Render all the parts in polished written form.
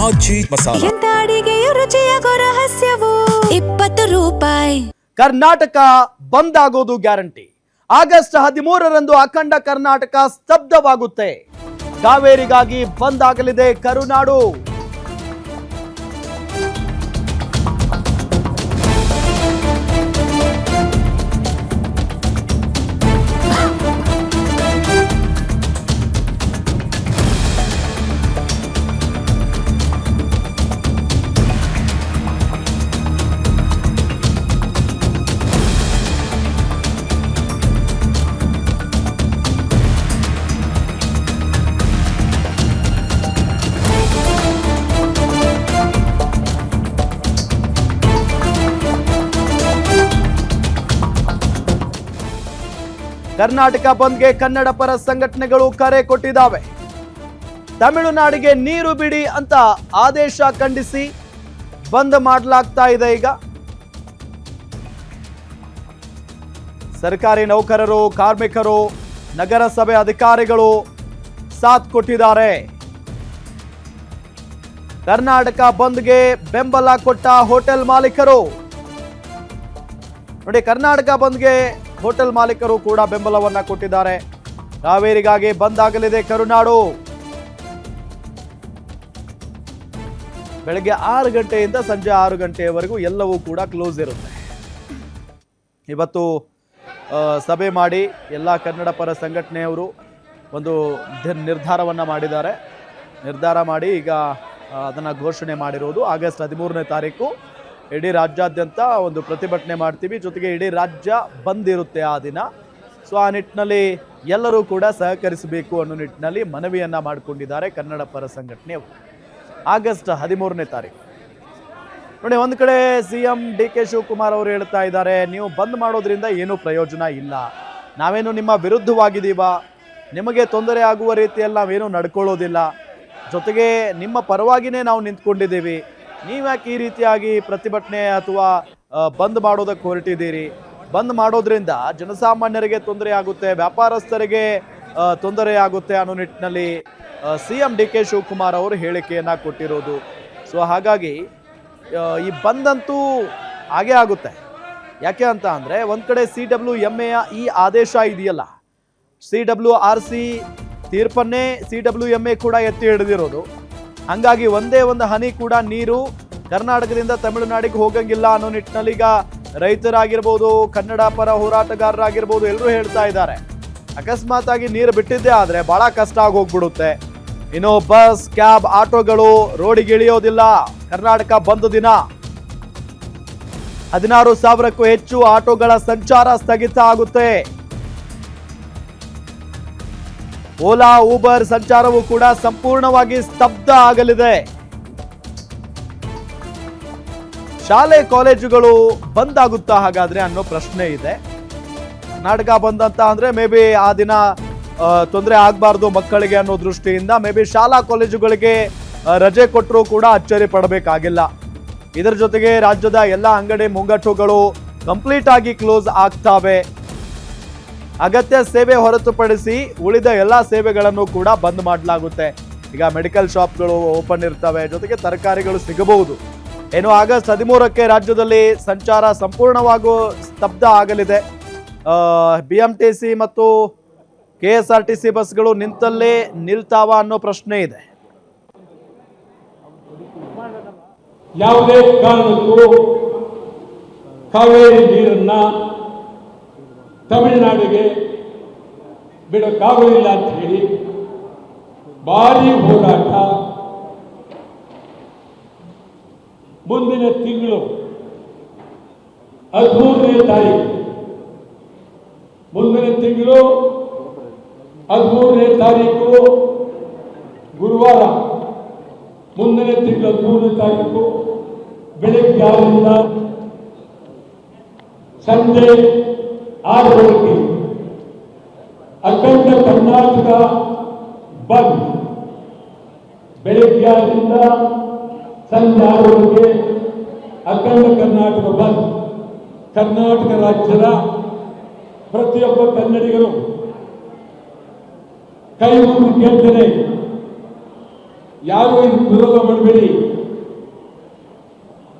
ಆಚಿ ಮಸಾಲ. ಎಂತ ಅಡಿಗೆಯ ರುಚಿಯಾಗೋ ರಹಸ್ಯವು 20 ರೂಪಾಯಿ. ಕರ್ನಾಟಕ ಬಂದ್ ಆಗೋದು ಗ್ಯಾರಂಟಿ. ಆಗಸ್ಟ್ 13ರಂದು ಅಖಂಡ ಕರ್ನಾಟಕ ಸ್ತಬ್ಧವಾಗುತ್ತೆ. ಕಾವೇರಿಗಾಗಿ ಬಂದ್ ಆಗಲಿದೆ ಕರುನಾಡು. ಕರ್ನಾಟಕ ಬಂದ್ಗೆ ಕನ್ನಡ ಪರ ಸಂಘಟನೆಗಳು ಕರೆ ಕೊಟ್ಟಿದ್ದಾವೆ. ತಮಿಳುನಾಡಿಗೆ ನೀರು ಬಿಡಿ ಅಂತ ಆದೇಶ ಖಂಡಿಸಿ ಬಂದ್ ಮಾಡಲಾಗ್ತಾ ಇದೆ. ಈಗ ಸರ್ಕಾರಿ ನೌಕರರು, ಕಾರ್ಮಿಕರು, ನಗರಸಭೆ ಅಧಿಕಾರಿಗಳು ಸಾಥ್ ಕೊಟ್ಟಿದ್ದಾರೆ. ಕರ್ನಾಟಕ ಬಂದ್ಗೆ ಬೆಂಬಲ ಕೊಟ್ಟ ಹೋಟೆಲ್ ಮಾಲೀಕರು ನೋಡಿ, ಕರ್ನಾಟಕ ಬಂದ್ಗೆ ಹೋಟೆಲ್ ಮಾಲೀಕರು ಕೂಡ ಬೆಂಬಲವನ್ನ ಕೊಟ್ಟಿದ್ದಾರೆ. ಕಾವೇರಿಗಾಗಿ ಬಂದ್ ಆಗಲಿದೆ ಕರುನಾಡು. ಬೆಳಗ್ಗೆ 6 ಗಂಟೆಯಿಂದ ಸಂಜೆ 6 ಗಂಟೆಯವರೆಗೂ ಎಲ್ಲವೂ ಕೂಡ ಕ್ಲೋಸ್ ಇರುತ್ತೆ. ಇವತ್ತು ಸಭೆ ಮಾಡಿ ಎಲ್ಲ ಕನ್ನಡ ಪರ ಸಂಘಟನೆಯವರು ಒಂದು ನಿರ್ಧಾರವನ್ನ ಮಾಡಿದ್ದಾರೆ. ನಿರ್ಧಾರ ಮಾಡಿ ಈಗ ಅದನ್ನ ಘೋಷಣೆ ಮಾಡಿರೋದು. ಆಗಸ್ಟ್ 13ನೇ ತಾರೀಕು ಇಡೀ ರಾಜ್ಯಾದ್ಯಂತ ಒಂದು ಪ್ರತಿಭಟನೆ ಮಾಡ್ತೀವಿ, ಜೊತೆಗೆ ಇಡೀ ರಾಜ್ಯ ಬಂದ್ ಇರುತ್ತೆ ಆ ದಿನ. ಸೊ ಆ ನಿಟ್ಟಿನಲ್ಲಿ ಎಲ್ಲರೂ ಕೂಡ ಸಹಕರಿಸಬೇಕು ಅನ್ನೋ ನಿಟ್ಟಿನಲ್ಲಿ ಮನವಿಯನ್ನ ಮಾಡಿಕೊಂಡಿದ್ದಾರೆ ಕನ್ನಡ ಪರ ಸಂಘಟನೆಯವರು. ಆಗಸ್ಟ್ 13ನೇ ತಾರೀಕು ನೋಡಿ, ಒಂದು ಕಡೆ CM DK ಶಿವಕುಮಾರ್ ಅವರು ಹೇಳ್ತಾ ಇದ್ದಾರೆ, ನೀವು ಬಂದ್ ಮಾಡೋದ್ರಿಂದ ಏನೂ ಪ್ರಯೋಜನ ಇಲ್ಲ, ನಾವೇನು ನಿಮ್ಮ ವಿರುದ್ಧವಾಗಿದ್ದೀವ, ನಿಮಗೆ ತೊಂದರೆ ಆಗುವ ರೀತಿಯಲ್ಲಿ ನಾವೇನು ನಡ್ಕೊಳ್ಳೋದಿಲ್ಲ, ಜೊತೆಗೆ ನಿಮ್ಮ ಪರವಾಗಿನೇ ನಾವು ನಿಂತ್ಕೊಂಡಿದ್ದೀವಿ, ನೀವ್ಯಾಕೆ ಈ ರೀತಿಯಾಗಿ ಪ್ರತಿಭಟನೆ ಅಥವಾ ಬಂದ್ ಮಾಡೋದಕ್ಕೆ ಹೊರಟಿದ್ದೀರಿ, ಬಂದ್ ಮಾಡೋದ್ರಿಂದ ಜನಸಾಮಾನ್ಯರಿಗೆ ತೊಂದರೆ ಆಗುತ್ತೆ, ವ್ಯಾಪಾರಸ್ಥರಿಗೆ ತೊಂದರೆ ಆಗುತ್ತೆ ಅನ್ನೋ ನಿಟ್ಟಿನಲ್ಲಿ CM DK ಶಿವಕುಮಾರ್ ಅವರು ಹೇಳಿಕೆಯನ್ನ ಕೊಟ್ಟಿರೋದು. ಸೊ ಹಾಗಾಗಿ ಈ ಬಂದಂತೂ ಹಾಗೇ ಆಗುತ್ತೆ. ಯಾಕೆ ಅಂತ ಅಂದರೆ, ಒಂದು ಕಡೆ CWMAಯ ಈ ಆದೇಶ ಇದೆಯಲ್ಲ, CWRC ತೀರ್ಪನ್ನೇ CWMA ಕೂಡ ಎತ್ತಿ ಹಿಡಿದಿರೋದು. ಹಂಗಾಗಿ ಒಂದೇ ಒಂದು ಹನಿ ಕೂಡ ನೀರು ಕರ್ನಾಟಕದಿಂದ ತಮಿಳುನಾಡಿಗೆ ಹೋಗಂಗಿಲ್ಲ ಅನ್ನೋ ನಿಟ್ಟಿನಲ್ಲಿ ಈಗ ರೈತರಾಗಿರ್ಬೋದು, ಕನ್ನಡ ಪರ ಹೋರಾಟಗಾರರಾಗಿರ್ಬೋದು, ಎಲ್ಲರೂ ಹೇಳ್ತಾ ಇದ್ದಾರೆ, ಅಕಸ್ಮಾತ್ ಆಗಿ ನೀರು ಬಿಟ್ಟಿದ್ದೇ ಆದರೆ ಬಹಳ ಕಷ್ಟ ಆಗಿ ಹೋಗ್ಬಿಡುತ್ತೆ. ಇನ್ನು ಬಸ್, ಕ್ಯಾಬ್, ಆಟೋಗಳು ರೋಡಿಗೆ ಇಳಿಯೋದಿಲ್ಲ. ಕರ್ನಾಟಕ ಬಂದ್ ದಿನ 16,000ಕ್ಕೂ ಹೆಚ್ಚು ಆಟೋಗಳ ಸಂಚಾರ ಸ್ಥಗಿತ ಆಗುತ್ತೆ. ಓಲಾ, ಊಬರ್ ಸಂಚಾರವು ಕೂಡ ಸಂಪೂರ್ಣವಾಗಿ ಸ್ತಬ್ಧ ಆಗಲಿದೆ. ಶಾಲೆ ಕಾಲೇಜುಗಳು ಬಂದ್ ಆಗುತ್ತಾ ಹಾಗಾದ್ರೆ ಅನ್ನೋ ಪ್ರಶ್ನೆ ಇದೆ. ಕರ್ನಾಟಕ ಬಂದ್ ಅಂತ ಅಂದ್ರೆ ಮೇ ಬಿ ಆ ದಿನ ತೊಂದರೆ ಆಗಬಾರ್ದು ಮಕ್ಕಳಿಗೆ ಅನ್ನೋ ದೃಷ್ಟಿಯಿಂದ ಮೇ ಬಿ ಶಾಲಾ ಕಾಲೇಜುಗಳಿಗೆ ರಜೆ ಕೊಟ್ಟರೂ ಕೂಡ ಅಚ್ಚರಿ ಪಡಬೇಕಾಗಿಲ್ಲ. ಇದರ ಜೊತೆಗೆ ರಾಜ್ಯದ ಎಲ್ಲ ಅಂಗಡಿ ಮುಂಗಟ್ಟುಗಳು ಕಂಪ್ಲೀಟ್ ಆಗಿ ಕ್ಲೋಸ್ ಆಗ್ತಾವೆ. ಅಗತ್ಯ ಸೇವೆ ಹೊರತುಪಡಿಸಿ ಉಳಿದ ಎಲ್ಲ ಸೇವೆಗಳನ್ನು ಕೂಡ ಬಂದ್ ಮಾಡಲಾಗುತ್ತೆ. ಈಗ ಮೆಡಿಕಲ್ ಶಾಪ್ಗಳು ಓಪನ್ ಇರ್ತವೆ, ಜೊತೆಗೆ ತರಕಾರಿಗಳು ಸಿಗಬಹುದು. ಏನು ಆಗಸ್ಟ್ 13ಕ್ಕೆ ರಾಜ್ಯದಲ್ಲಿ ಸಂಚಾರ ಸಂಪೂರ್ಣವಾಗೂ ಸ್ತಬ್ಧ ಆಗಲಿದೆ. BMTC ಮತ್ತು KSRTC ಬಸ್ಗಳು ನಿಂತಲ್ಲೇ ನಿಲ್ತಾವ ಅನ್ನೋ ಪ್ರಶ್ನೆ ಇದೆ. ಯಾವುದೇ ಕಾರಣಕ್ಕೂ ಕಾವೇರಿ ನೀರನ್ನ ತಮಿಳುನಾಡಿಗೆ ಬಿಡಕ್ಕಾಗೋದಿಲ್ಲ ಅಂತ ಹೇಳಿ ಭಾರಿ ಹೋರಾಟ ಮುಂದಿನ ತಿಂಗಳು 13ನೇ ತಾರೀಕು, ಮುಂದಿನ ತಿಂಗಳು 13ನೇ ತಾರೀಕು ಗುರುವಾರ, ಮುಂದಿನ ತಿಂಗಳು 13ನೇ ತಾರೀಕು ಬೆಳಗ್ಗೆ 6ರಿಂದ ಸಂಜೆ 6 ಅಖಂಡ ಕರ್ನಾಟಕ ಬಂದ್. ಬೆಳಗ್ಗೆ 6ರಿಂದ ಸಂಜೆ 6 ಅಖಂಡ ಕರ್ನಾಟಕ ಬಂದ್. ಕರ್ನಾಟಕ ರಾಜ್ಯದ ಪ್ರತಿಯೊಬ್ಬ ಕನ್ನಡಿಗರು ಕೈ ಮುಗಿದು ಕೇಳ್ತೇನೆ, ಯಾರು ಇದು ವಿರೋಧ ಮಾಡಬೇಡಿ,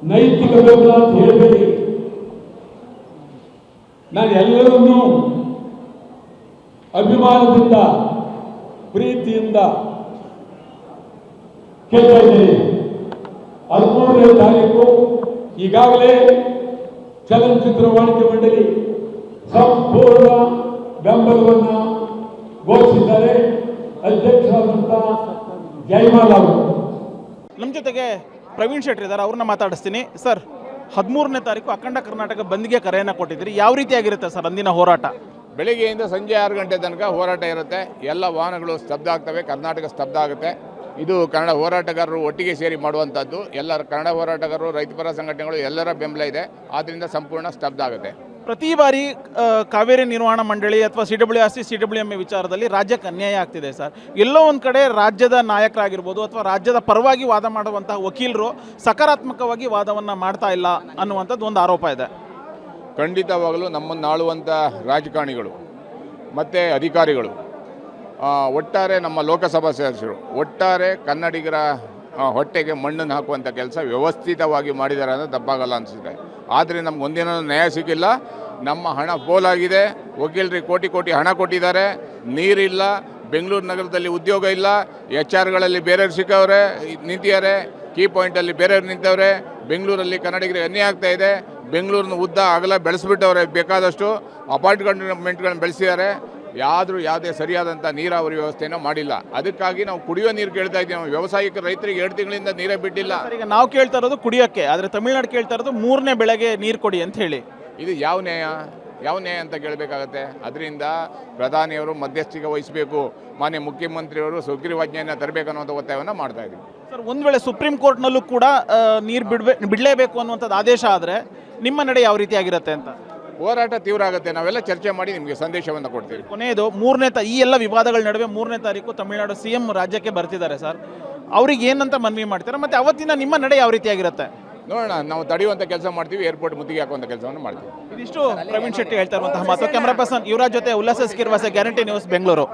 ನೈತಿಕ ಬೆಂಬಲ ಅಂತ ಹೇಳಬೇಡಿ. ನಾನು ಎಲ್ಲರನ್ನೂ ಅಭಿಮಾನದಿಂದ ಪ್ರೀತಿಯಿಂದ ಕೇಳ್ತಾ ಇದ್ದೀನಿ. 13ನೇ ತಾರೀಕು ಈಗಾಗಲೇ ಚಲನಚಿತ್ರ ವಾಣಿಜ್ಯ ಮಂಡಳಿ ಸಂಪೂರ್ಣ ಬೆಂಬಲವನ್ನು ಘೋಷಿಸಿದ್ದಾರೆ. ಅಧ್ಯಕ್ಷರಾದಂಥ ಜಯಮಾಲ್ ಅವರು. ನಮ್ಮ ಜೊತೆಗೆ ಪ್ರವೀಣ್ ಶೆಟ್ಟಿ ಇದ್ದಾರೆ, ಅವ್ರನ್ನ ಮಾತಾಡಿಸ್ತೀನಿ. ಸರ್, 13ನೇ ತಾರೀಕು ಅಖಂಡ ಕರ್ನಾಟಕ ಬಂದ್ಗೆ ಕರೆಯನ್ನು ಕೊಟ್ಟಿದ್ದೀರಿ. ಯಾವ ರೀತಿಯಾಗಿರುತ್ತೆ ಸರ್ ಅಂದಿನ ಹೋರಾಟ? ಬೆಳಿಗ್ಗೆಯಿಂದ ಸಂಜೆ 6 ಗಂಟೆ ತನಕ ಹೋರಾಟ ಇರುತ್ತೆ. ಎಲ್ಲ ವಾಹನಗಳು ಸ್ತಬ್ಧ ಆಗ್ತವೆ, ಕರ್ನಾಟಕ ಸ್ತಬ್ಧ ಆಗುತ್ತೆ. ಇದು ಕನ್ನಡ ಹೋರಾಟಗಾರರು ಒಟ್ಟಿಗೆ ಸೇರಿ ಮಾಡುವಂಥದ್ದು. ಎಲ್ಲರ ಕನ್ನಡ ಹೋರಾಟಗಾರರು, ರೈತಪರ ಸಂಘಟನೆಗಳು ಎಲ್ಲರ ಬೆಂಬಲ ಇದೆ. ಆದ್ದರಿಂದ ಸಂಪೂರ್ಣ ಸ್ತಬ್ಧ ಆಗುತ್ತೆ. ಪ್ರತಿ ಬಾರಿ ಕಾವೇರಿ ನಿರ್ವಹಣಾ ಮಂಡಳಿ ಅಥವಾ CWRC CWMA ವಿಚಾರದಲ್ಲಿ ರಾಜ್ಯಕ್ಕೆ ಅನ್ಯಾಯ ಆಗ್ತಿದೆ ಸರ್. ಎಲ್ಲೋ ಒಂದು ಕಡೆ ರಾಜ್ಯದ ನಾಯಕರಾಗಿರ್ಬೋದು ಅಥವಾ ರಾಜ್ಯದ ಪರವಾಗಿ ವಾದ ಮಾಡುವಂತಹ ವಕೀಲರು ಸಕಾರಾತ್ಮಕವಾಗಿ ವಾದವನ್ನು ಮಾಡ್ತಾ ಇಲ್ಲ ಅನ್ನುವಂಥದ್ದು ಒಂದು ಆರೋಪ ಇದೆ. ಖಂಡಿತವಾಗಲೂ ನಮ್ಮನ್ನು ಆಳುವಂಥ ರಾಜಕಾರಣಿಗಳು ಮತ್ತು ಅಧಿಕಾರಿಗಳು, ಒಟ್ಟಾರೆ ನಮ್ಮ ಲೋಕಸಭಾ ಸದಸ್ಯರು, ಒಟ್ಟಾರೆ ಕನ್ನಡಿಗರ ಹೊಟ್ಟೆಗೆ ಮಣ್ಣನ್ನು ಹಾಕುವಂಥ ಕೆಲಸ ವ್ಯವಸ್ಥಿತವಾಗಿ ಮಾಡಿದ್ದಾರೆ ಅನ್ನೋದು ತಪ್ಪಾಗಲ್ಲ ಅನಿಸಿದೆ. ಆದರೆ ನಮ್ಗೆ ಒಂದಿನ ನ್ಯಾಯ ಸಿಕ್ಕಿಲ್ಲ. ನಮ್ಮ ಹಣ ಪೋಲಾಗಿದೆ. ವಕೀಲರಿಗೆ ಕೋಟಿ ಕೋಟಿ ಹಣ ಕೊಟ್ಟಿದ್ದಾರೆ, ನೀರಿಲ್ಲ, ಬೆಂಗಳೂರು ನಗರದಲ್ಲಿ ಉದ್ಯೋಗ ಇಲ್ಲ, HR ಬೇರೆಯವ್ರು ಸಿಕ್ಕವ್ರೆ ನಿಂತಿದ್ದಾರೆ, ಕೀ ಪಾಯಿಂಟಲ್ಲಿ ಬೇರೆಯವ್ರು ನಿಂತವ್ರೆ. ಬೆಂಗಳೂರಲ್ಲಿ ಕನ್ನಡಿಗರಿಗೆ ಅನ್ಯಾಯ ಆಗ್ತಾ ಇದೆ. ಬೆಂಗಳೂರನ್ನ ಉದ್ದ ಅಗಲ ಬೆಳೆಸ್ಬಿಟ್ಟವ್ರೆ, ಬೇಕಾದಷ್ಟು ಅಪಾರ್ಟ್ಮೆಂಟ್ಗಳನ್ನ ಬೆಳೆಸಿದ್ದಾರೆ. ಯಾವುದೇ ಸರಿಯಾದಂಥ ನೀರಾವರಿ ವ್ಯವಸ್ಥೆನೂ ಮಾಡಿಲ್ಲ. ಅದಕ್ಕಾಗಿ ನಾವು ಕುಡಿಯೋ ನೀರು ಕೇಳ್ತಾ ಇದ್ದೀವಿ. ನಾವು ವ್ಯವಸಾಯಕ್ಕೆ ರೈತರಿಗೆ 2 ತಿಂಗಳಿಂದ ನೀರೇ ಬಿಟ್ಟಿಲ್ಲ. ಈಗ ನಾವು ಕೇಳ್ತಾ ಇರೋದು ಕುಡಿಯೋಕ್ಕೆ, ಆದರೆ ತಮಿಳ್ನಾಡು ಕೇಳ್ತಾ ಇರೋದು 3ನೇ ಬೆಳೆಗೆ ನೀರು ಕೊಡಿ ಅಂತ ಹೇಳಿ. ಇದು ಯಾವ ನ್ಯಾಯ ಅಂತ ಕೇಳಬೇಕಾಗತ್ತೆ. ಅದರಿಂದ ಪ್ರಧಾನಿಯವರು ಮಧ್ಯಸ್ಥಿಕೆ ವಹಿಸಬೇಕು, ಮಾನ್ಯ ಮುಖ್ಯಮಂತ್ರಿಯವರು ಸುಗ್ರೀವಾಜ್ಞೆಯನ್ನು ತರಬೇಕನ್ನುವಂಥ ಒತ್ತಾಯವನ್ನು ಮಾಡ್ತಾ ಇದ್ದೀವಿ. ಸರ್, ಒಂದು ವೇಳೆ ಸುಪ್ರೀಂ ಕೋರ್ಟ್ನಲ್ಲೂ ಕೂಡ ನೀರು ಬಿಡಲೇಬೇಕು ಅನ್ನುವಂಥದ್ದು ಆದೇಶ ಆದರೆ ನಿಮ್ಮ ನಡೆ ಯಾವ ರೀತಿಯಾಗಿರುತ್ತೆ ಅಂತ? ಹೋರಾಟ ತೀವ್ರ ಆಗುತ್ತೆ. ನಾವೆಲ್ಲ ಚರ್ಚೆ ಮಾಡಿ ನಿಮಗೆ ಸಂದೇಶವನ್ನು ಕೊಡ್ತೀವಿ. ಕೊನೆಯದು ಈ ಎಲ್ಲ ವಿವಾದಗಳ ನಡುವೆ 3ನೇ ತಾರೀಕು ತಮಿಳುನಾಡು CM ರಾಜ್ಯಕ್ಕೆ ಬರ್ತಿದ್ದಾರೆ ಸರ್. ಅವ್ರಿಗೆ ಏನಂತ ಮನವಿ ಮಾಡ್ತಾರೆ ಮತ್ತು ಅವತ್ತಿನ ನಿಮ್ಮ ನಡೆ ಯಾವ ರೀತಿಯಾಗಿರುತ್ತೆ? ನೋಡೋಣ, ನಾವು ತಡೆಯುವಂಥ ಕೆಲಸ ಮಾಡ್ತೀವಿ, ಏರ್ಪೋರ್ಟ್ ಮುತ್ತಿಗೆ ಹಾಕುವಂಥ ಕೆಲಸವನ್ನು ಮಾಡ್ತೀವಿ. ಇದಿಷ್ಟು ಪ್ರವೀಣ್ ಶೆಟ್ಟಿ ಹೇಳ್ತಾ ಇರುವಂತಹ ಮಾತು. ಕ್ಯಾಮರಾ ಪರ್ಸನ್ ಯುವರಾಜ್ ಜೊತೆ ಉಲ್ಲಾಸ ಸ್ಕಿರ್ವಾಸ, ಗ್ಯಾರಂಟಿ ನ್ಯೂಸ್, ಬೆಂಗಳೂರು.